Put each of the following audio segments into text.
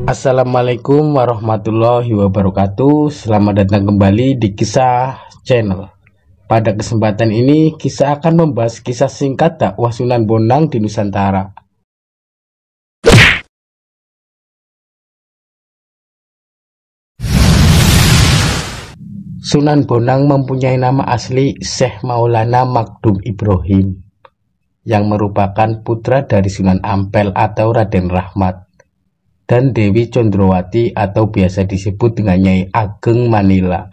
Assalamualaikum warahmatullahi wabarakatuh. Selamat datang kembali di Kisah Channel. Pada kesempatan ini kisah akan membahas kisah singkat dakwah Sunan Bonang di Nusantara. Sunan Bonang mempunyai nama asli Syekh Maulana Magdum Ibrahim, yang merupakan putra dari Sunan Ampel atau Raden Rahmat dan Dewi Condrowati atau biasa disebut dengan Nyai Ageng Manila.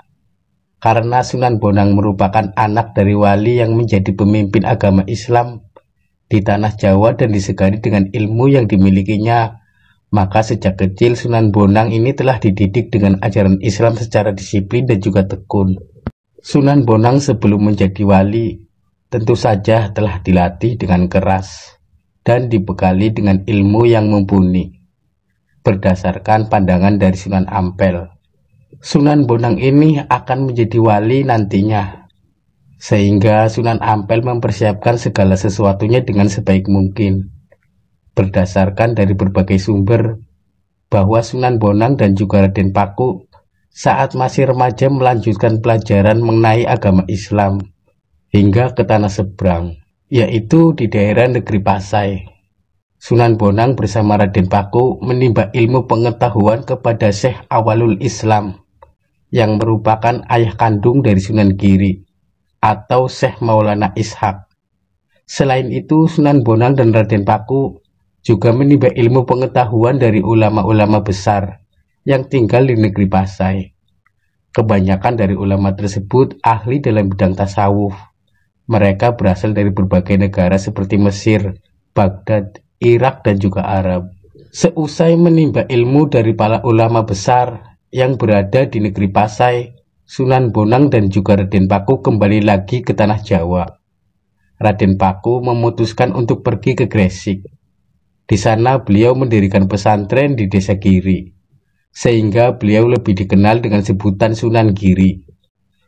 Karena Sunan Bonang merupakan anak dari wali yang menjadi pemimpin agama Islam di tanah Jawa dan disegani dengan ilmu yang dimilikinya, maka sejak kecil Sunan Bonang ini telah dididik dengan ajaran Islam secara disiplin dan juga tekun. Sunan Bonang sebelum menjadi wali tentu saja telah dilatih dengan keras dan dibekali dengan ilmu yang mumpuni. Berdasarkan pandangan dari Sunan Ampel, Sunan Bonang ini akan menjadi wali nantinya, sehingga Sunan Ampel mempersiapkan segala sesuatunya dengan sebaik mungkin. Berdasarkan dari berbagai sumber, bahwa Sunan Bonang dan juga Raden Paku saat masih remaja melanjutkan pelajaran mengenai agama Islam hingga ke tanah seberang, yaitu di daerah negeri Pasai. Sunan Bonang bersama Raden Paku menimba ilmu pengetahuan kepada Syekh Awalul Islam, yang merupakan ayah kandung dari Sunan Giri atau Syekh Maulana Ishak. Selain itu, Sunan Bonang dan Raden Paku juga menimba ilmu pengetahuan dari ulama-ulama besar yang tinggal di negeri Pasai. Kebanyakan dari ulama tersebut ahli dalam bidang tasawuf. Mereka berasal dari berbagai negara seperti Mesir, Baghdad, Irak, dan juga Arab. Seusai menimba ilmu dari para ulama besar yang berada di negeri Pasai, Sunan Bonang dan juga Raden Paku kembali lagi ke tanah Jawa. Raden Paku memutuskan untuk pergi ke Gresik. Di sana beliau mendirikan pesantren di Desa Giri, sehingga beliau lebih dikenal dengan sebutan Sunan Giri.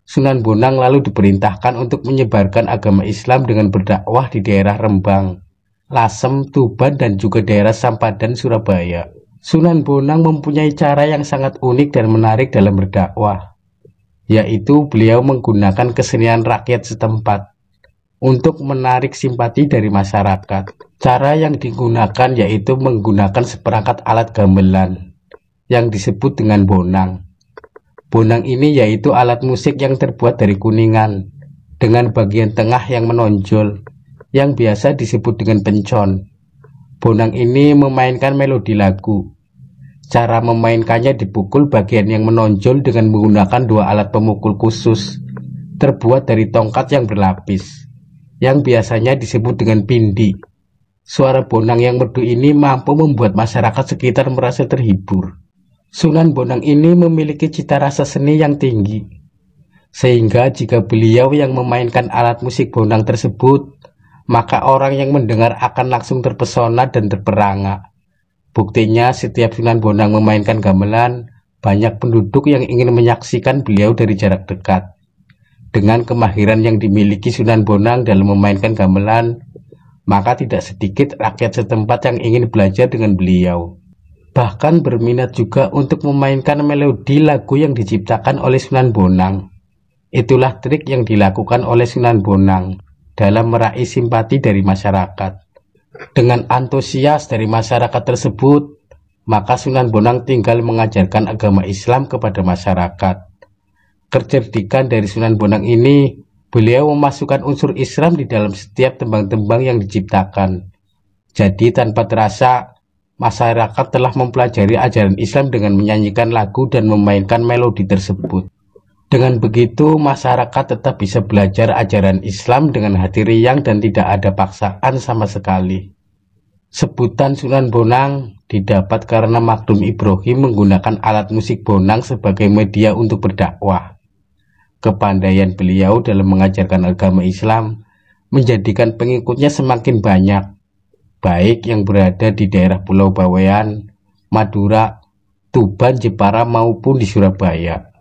Sunan Bonang lalu diperintahkan untuk menyebarkan agama Islam dengan berdakwah di daerah Rembang, Lasem, Tuban, dan juga daerah Sampadan, Surabaya. Sunan Bonang mempunyai cara yang sangat unik dan menarik dalam berdakwah, yaitu beliau menggunakan kesenian rakyat setempat untuk menarik simpati dari masyarakat. Cara yang digunakan yaitu menggunakan seperangkat alat gamelan yang disebut dengan bonang. Bonang ini yaitu alat musik yang terbuat dari kuningan dengan bagian tengah yang menonjol, yang biasa disebut dengan pencon. Bonang ini memainkan melodi lagu. Cara memainkannya dipukul bagian yang menonjol dengan menggunakan dua alat pemukul khusus terbuat dari tongkat yang berlapis, yang biasanya disebut dengan pindi. Suara bonang yang merdu ini mampu membuat masyarakat sekitar merasa terhibur. Sunan Bonang ini memiliki cita rasa seni yang tinggi, sehingga jika beliau yang memainkan alat musik bonang tersebut, maka orang yang mendengar akan langsung terpesona dan terperangah. Buktinya setiap Sunan Bonang memainkan gamelan, banyak penduduk yang ingin menyaksikan beliau dari jarak dekat. Dengan kemahiran yang dimiliki Sunan Bonang dalam memainkan gamelan, maka tidak sedikit rakyat setempat yang ingin belajar dengan beliau. Bahkan berminat juga untuk memainkan melodi lagu yang diciptakan oleh Sunan Bonang. Itulah trik yang dilakukan oleh Sunan Bonang dalam meraih simpati dari masyarakat. Dengan antusias dari masyarakat tersebut, maka Sunan Bonang tinggal mengajarkan agama Islam kepada masyarakat. Kecerdikan dari Sunan Bonang ini, beliau memasukkan unsur Islam di dalam setiap tembang-tembang yang diciptakan. Jadi tanpa terasa, masyarakat telah mempelajari ajaran Islam dengan menyanyikan lagu dan memainkan melodi tersebut. Dengan begitu, masyarakat tetap bisa belajar ajaran Islam dengan hati riang dan tidak ada paksaan sama sekali. Sebutan Sunan Bonang didapat karena Magdum Ibrahim menggunakan alat musik bonang sebagai media untuk berdakwah. Kepandaian beliau dalam mengajarkan agama Islam menjadikan pengikutnya semakin banyak, baik yang berada di daerah Pulau Bawean, Madura, Tuban, Jepara maupun di Surabaya.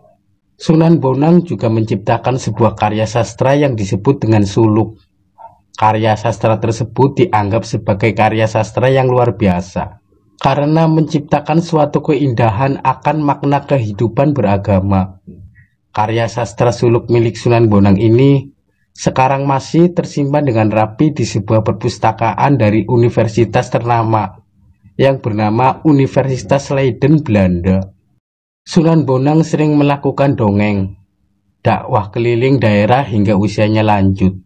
Sunan Bonang juga menciptakan sebuah karya sastra yang disebut dengan suluk. Karya sastra tersebut dianggap sebagai karya sastra yang luar biasa. karena menciptakan suatu keindahan akan makna kehidupan beragama. Karya sastra suluk milik Sunan Bonang ini sekarang masih tersimpan dengan rapi di sebuah perpustakaan dari universitas ternama yang bernama Universitas Leiden, Belanda. Sunan Bonang sering melakukan dongeng, dakwah keliling daerah hingga usianya lanjut.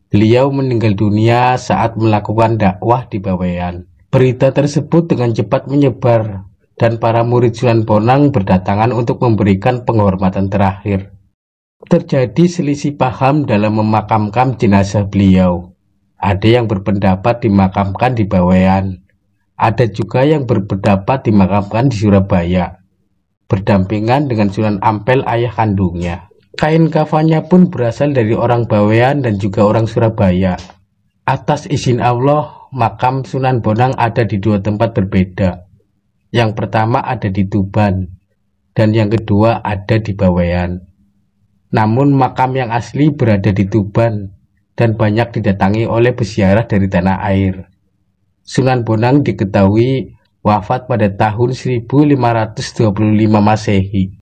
Beliau meninggal dunia saat melakukan dakwah di Bawean. Berita tersebut dengan cepat menyebar dan para murid Sunan Bonang berdatangan untuk memberikan penghormatan terakhir. Terjadi selisih paham dalam memakamkan jenazah beliau. Ada yang berpendapat dimakamkan di Bawean. Ada juga yang berpendapat dimakamkan di Surabaya, berdampingan dengan Sunan Ampel ayah kandungnya. Kain kafannya pun berasal dari orang Bawean dan juga orang Surabaya. Atas izin Allah, makam Sunan Bonang ada di dua tempat berbeda. Yang pertama ada di Tuban, dan yang kedua ada di Bawean. Namun makam yang asli berada di Tuban, dan banyak didatangi oleh peziarah dari tanah air. Sunan Bonang diketahui wafat pada tahun 1525 Masehi.